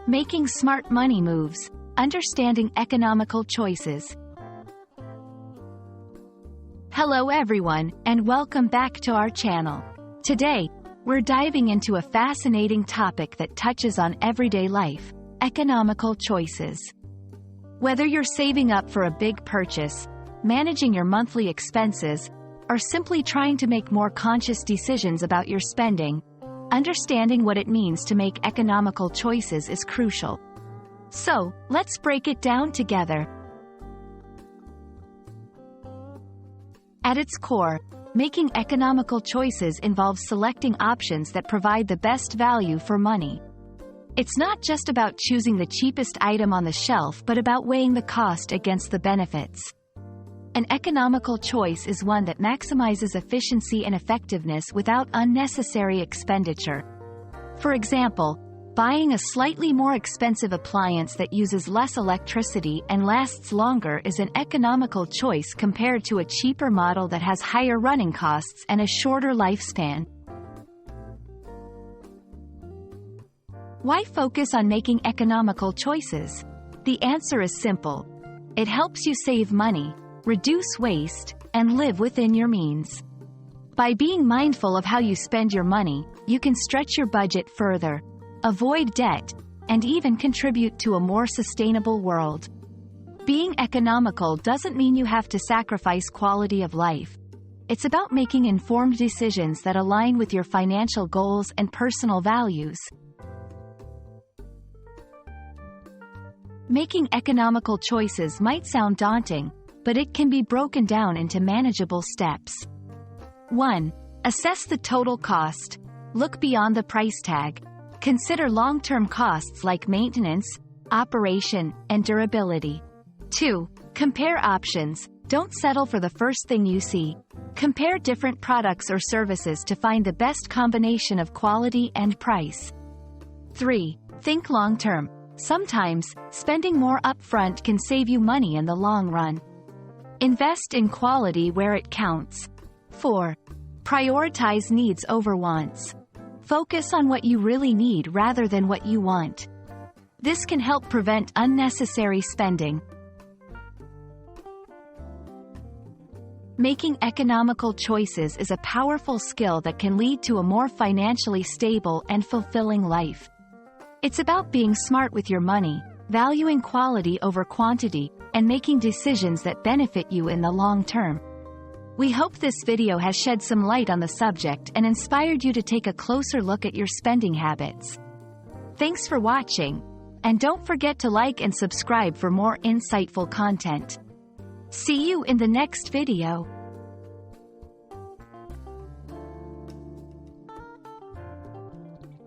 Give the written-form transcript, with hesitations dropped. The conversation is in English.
Making smart money moves, understanding economical choices. Hello everyone, and welcome back to our channel. Today, we're diving into a fascinating topic that touches on everyday life: economical choices. Whether you're saving up for a big purchase, managing your monthly expenses, or simply trying to make more conscious decisions about your spending, understanding what it means to make economical choices is crucial. So, let's break it down together. At its core, making economical choices involves selecting options that provide the best value for money. It's not just about choosing the cheapest item on the shelf, but about weighing the cost against the benefits. An economical choice is one that maximizes efficiency and effectiveness without unnecessary expenditure. For example, buying a slightly more expensive appliance that uses less electricity and lasts longer is an economical choice compared to a cheaper model that has higher running costs and a shorter lifespan. Why focus on making economical choices? The answer is simple. It helps you save money, reduce waste, and live within your means. By being mindful of how you spend your money, you can stretch your budget further, avoid debt, and even contribute to a more sustainable world. Being economical doesn't mean you have to sacrifice quality of life. It's about making informed decisions that align with your financial goals and personal values. Making economical choices might sound daunting, but it can be broken down into manageable steps. 1. Assess the total cost. Look beyond the price tag. Consider long-term costs like maintenance, operation, and durability. 2. Compare options. Don't settle for the first thing you see. Compare different products or services to find the best combination of quality and price. 3. Think long-term. Sometimes, spending more upfront can save you money in the long run. Invest in quality where it counts. 4. Prioritize needs over wants. Focus on what you really need rather than what you want. This can help prevent unnecessary spending. Making economical choices is a powerful skill that can lead to a more financially stable and fulfilling life. It's about being smart with your money, valuing quality over quantity, and making decisions that benefit you in the long term. We hope this video has shed some light on the subject and inspired you to take a closer look at your spending habits. Thanks for watching, and don't forget to like and subscribe for more insightful content. See you in the next video.